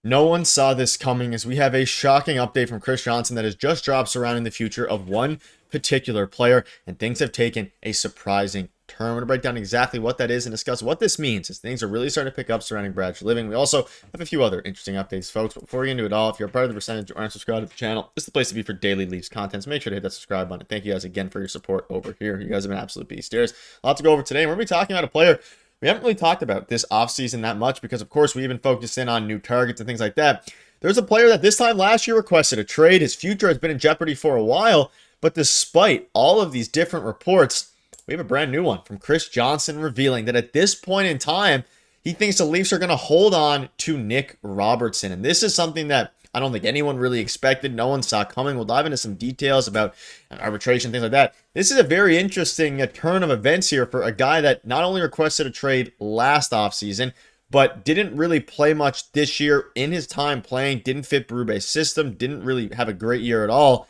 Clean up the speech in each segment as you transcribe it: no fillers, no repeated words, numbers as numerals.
No one saw this coming as we have a shocking update from Chris Johnson that has just dropped surrounding the future of one particular player, and things have taken a surprising turn. We're going to break down exactly what that is and discuss what this means as things are really starting to pick up surrounding Brad Living. We also have a few other interesting updates, folks. But before we get into it all, if you're a part of the percentage or aren't subscribed to the channel, this is the place to be for daily Leafs content. So make sure to hit that subscribe button. Thank you guys again for your support over here. You guys have been absolute beasts. There's a lot to go over today. We're going to be talking about a player we haven't really talked about this offseason that much because, of course, we even focused in on new targets and things like that. There's a player that this time last year requested a trade. His future has been in jeopardy for a while, but despite all of these different reports, we have a brand new one from Chris Johnson revealing that at this point in time, he thinks the Leafs are going to hold on to Nick Robertson. And this is something that I don't think anyone really expected. No one saw coming. We'll dive into some details about arbitration, things like that. This is a very interesting turn of events here for a guy that not only requested a trade last offseason, but didn't really play much this year in his time playing, didn't fit Berube's system, didn't really have a great year at all.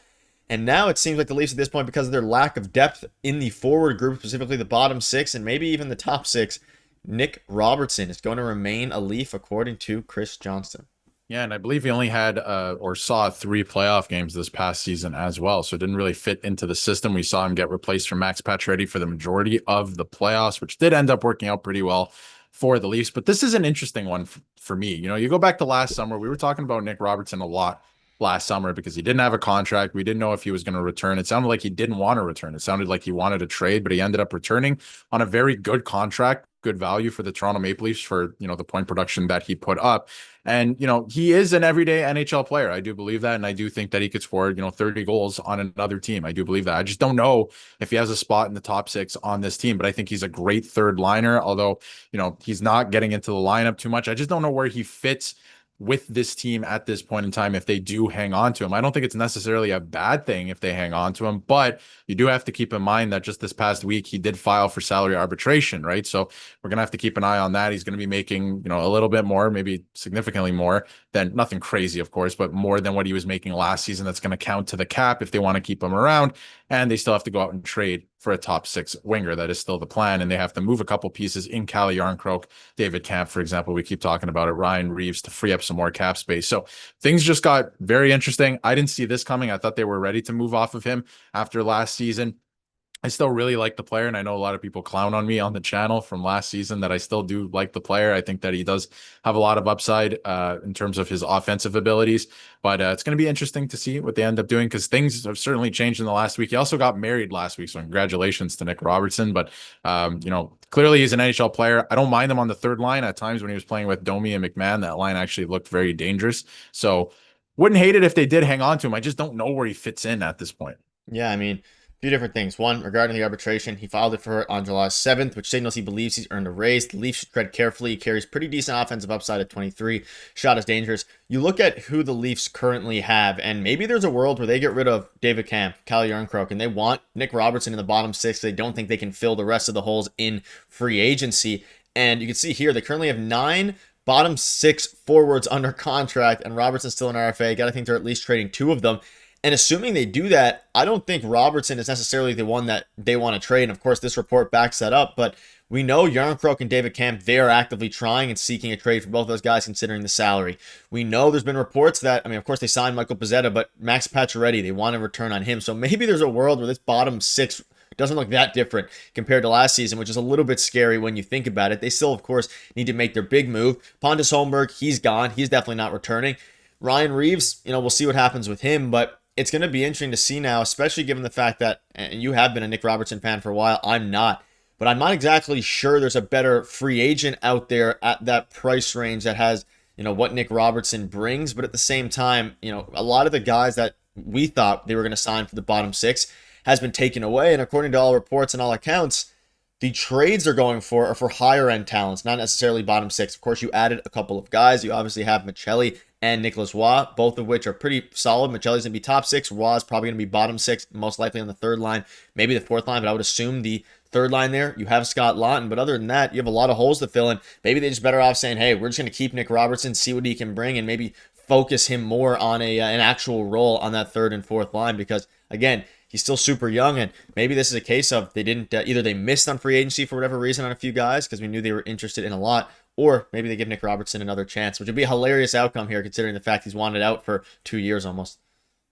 And now it seems like the Leafs at this point, because of their lack of depth in the forward group, specifically the bottom six and maybe even the top six, Nick Robertson is going to remain a Leaf according to Chris Johnson. Yeah, and I believe he only had or saw 3 playoff games this past season as well. So it didn't really fit into the system. We saw him get replaced from Max Pacioretty for the majority of the playoffs, which did end up working out pretty well for the Leafs. But this is an interesting one for me. You know, you go back to last summer, we were talking about Nick Robertson a lot last summer because he didn't have a contract. We didn't know if he was going to return. It sounded like he didn't want to return. It sounded like he wanted a trade, but he ended up returning on a very good contract, good value for the Toronto Maple Leafs for, you know, the point production that he put up. And, you know, he is an everyday NHL player. I do believe that. And I do think that he could score, you know, 30 goals on another team. I do believe that. I just don't know if he has a spot in the top 6 on this team, but I think he's a great third liner, although, you know, he's not getting into the lineup too much. I just don't know where he fits with this team at this point in time if they do hang on to him. I don't think it's necessarily a bad thing if they hang on to him, but you do have to keep in mind that just this past week he did file for salary arbitration, right? So we're going to have to keep an eye on that. He's going to be making, you know, a little bit more, maybe significantly more than, nothing crazy, of course, but more than what he was making last season. That's going to count to the cap if they want to keep him around, and they still have to go out and trade for a top 6 winger. That is still the plan, and they have to move a couple pieces in Calle Yarncroke, David Kampf, for example. We keep talking about it, Ryan Reeves, to free up some more cap space. So things just got very interesting. I didn't see this coming. I thought they were ready to move off of him after last season. I still really like the player, and I know a lot of people clown on me on the channel from last season that I still do like the player. I think that he does have a lot of upside in terms of his offensive abilities, but it's going to be interesting to see what they end up doing because things have certainly changed in the last week. He also got married last week, so congratulations to Nick Robertson, but you know, clearly he's an NHL player. I don't mind him on the third line. At times when he was playing with Domi and McMahon, that line actually looked very dangerous, so wouldn't hate it if they did hang on to him. I just don't know where he fits in at this point. Yeah, I mean, few different things. One, regarding the arbitration, he filed it for it on July 7th, which signals he believes he's earned a raise. The Leafs should tread carefully. He carries pretty decent offensive upside at 23. Shot is dangerous. You look at who the Leafs currently have, and maybe there's a world where they get rid of David Kampf, Calle Yarncroke, and they want Nick Robertson in the bottom 6. They don't think they can fill the rest of the holes in free agency. And you can see here, they currently have 9 bottom 6 forwards under contract, and Robertson's still an RFA. Got to think they're at least trading 2 of them. And assuming they do that, I don't think Robertson is necessarily the one that they want to trade. And of course, this report backs that up. But we know Yarncroke and David Kampf, they are actively trying and seeking a trade for both those guys, considering the salary. We know there's been reports that, I mean, of course, they signed Michael Pezzetta, but Max Pacioretty, they want to return on him. So maybe there's a world where this bottom 6 doesn't look that different compared to last season, which is a little bit scary when you think about it. They still, of course, need to make their big move. Pontus Holmberg, he's gone. He's definitely not returning. Ryan Reeves, you know, we'll see what happens with him, but it's going to be interesting to see now, especially given the fact that, and you have been a Nick Robertson fan for a while, I'm not, but I'm not exactly sure there's a better free agent out there at that price range that has, you know, what Nick Robertson brings. But at the same time, you know, a lot of the guys that we thought they were going to sign for the bottom 6 has been taken away. And according to all reports and all accounts, the trades they're going for are for higher end talents, not necessarily bottom 6. Of course, you added a couple of guys. You obviously have Michelli and Nicholas Waugh, both of which are pretty solid. Michelli's going to be top 6. Waugh is probably going to be bottom 6, most likely on the third line, maybe the fourth line, but I would assume the third line there. You have Scott Laughton, but other than that, you have a lot of holes to fill in. Maybe they're just better off saying, hey, we're just going to keep Nick Robertson, see what he can bring, and maybe focus him more on an actual role on that third and fourth line because, again, he's still super young, and maybe this is a case of they didn't either they missed on free agency for whatever reason on a few guys because we knew they were interested in a lot, or maybe they give Nick Robertson another chance, which would be a hilarious outcome here considering the fact he's wanted out for 2 years almost.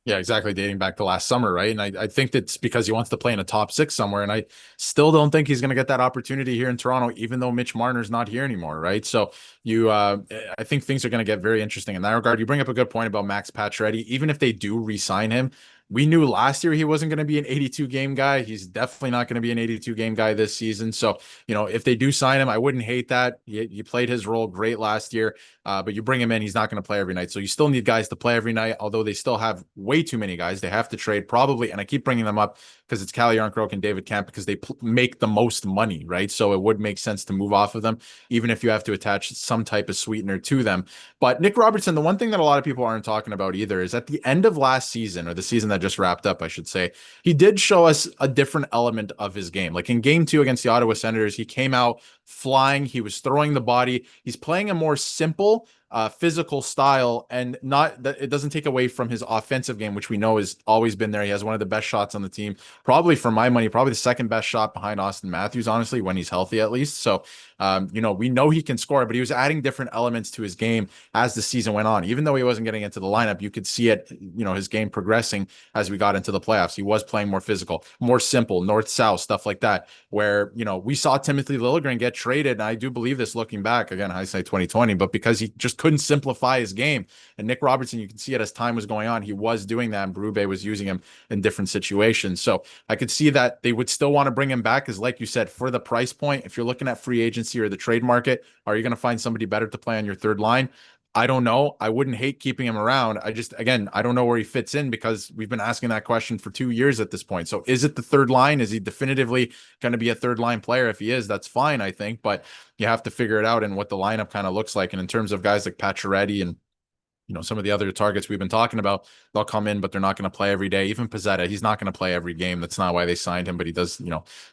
Yeah, exactly. Dating back to last summer, right? And I think that's because he wants to play in a top six somewhere. And I still don't think he's going to get that opportunity here in Toronto, even though Mitch Marner's not here anymore, right? So I think things are going to get very interesting in that regard. You bring up a good point about Max Pacioretty. Even if they do re-sign him, we knew last year he wasn't going to be an 82 game guy. He's definitely not going to be an 82 game guy this season. So, if they do sign him, I wouldn't hate that. He played his role great last year. But you bring him in, he's not going to play every night. So you still need guys to play every night, although they still have way too many guys. They have to trade probably, and I keep bringing them up because it's Calle Yarncroke and David Camp because they make the most money, right? So it would make sense to move off of them, even if you have to attach some type of sweetener to them. But Nick Robertson, the one thing that a lot of people aren't talking about either is at the end of last season, or the season that just wrapped up, I should say, he did show us a different element of his game. Like in game 2 against the Ottawa Senators, he came out flying, he was throwing the body, he's playing a more simple physical style, and not that it doesn't take away from his offensive game, which we know has always been there. He has one of the best shots on the team, probably for my money, probably the second best shot behind Austin Matthews, honestly, when he's healthy at least. So, we know he can score, but he was adding different elements to his game as the season went on. Even though he wasn't getting into the lineup, you could see it, his game progressing as we got into the playoffs. He was playing more physical, more simple, north-south, stuff like that, where, we saw Timothy Liljegren get traded. And I do believe this looking back, again, hindsight 2020, but because he just couldn't simplify his game. And Nick Robertson, you can see it as time was going on, he was doing that, and Berube was using him in different situations. So I could see that they would still want to bring him back, because like you said, for the price point, if you're looking at free agency or the trade market, are you going to find somebody better to play on your third line? I don't know. I wouldn't hate keeping him around. I don't know where he fits in, because we've been asking that question for 2 years at this point. So is it the third line? Is he definitively going to be a third line player? If he is, that's fine, I think, but you have to figure it out and what the lineup kind of looks like. And in terms of guys like Pacioretty and some of the other targets we've been talking about, they'll come in, but they're not going to play every day. Even Pizzetta, he's not going to play every game. That's not why they signed him, but he does,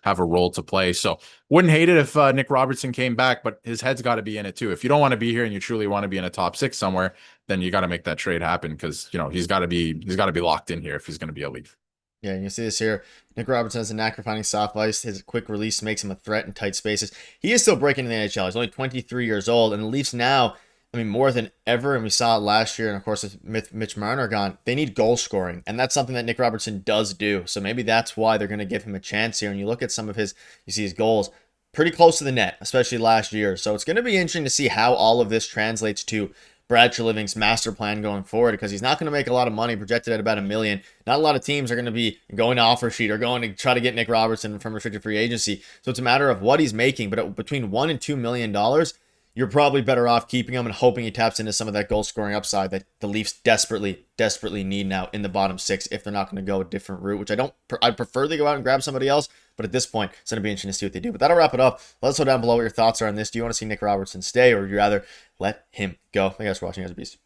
have a role to play. So wouldn't hate it if Nick Robertson came back, but his head's got to be in it too. If you don't want to be here and you truly want to be in a top 6 somewhere, then you got to make that trade happen, because, he's got to be locked in here if he's going to be a Leaf. Yeah, you see this here. Nick Robertson has a knack for finding soft ice. His quick release makes him a threat in tight spaces. He is still breaking in the NHL. He's only 23 years old, and the Leafs now, more than ever, and we saw it last year, and of course with Mitch Marner gone, they need goal scoring, and that's something that Nick Robertson does do. So maybe that's why they're going to give him a chance here. And you look at some of you see his goals pretty close to the net, especially last year. So it's going to be interesting to see how all of this translates to Brad Treliving's master plan going forward, because he's not going to make a lot of money, projected at about $1 million. Not a lot of teams are going to be going to offer sheet or going to try to get Nick Robertson from restricted free agency. So it's a matter of what he's making, but between $1 and $2 million, you're probably better off keeping him and hoping he taps into some of that goal scoring upside that the Leafs desperately need now in the bottom 6, if they're not going to go a different route, which I'd prefer they go out and grab somebody else. But at this point, it's going to be interesting to see what they do. But that'll wrap it up. Let us know down below what your thoughts are on this. Do you want to see Nick Robertson stay, or would you rather let him go? Thank you guys for watching. As a beast.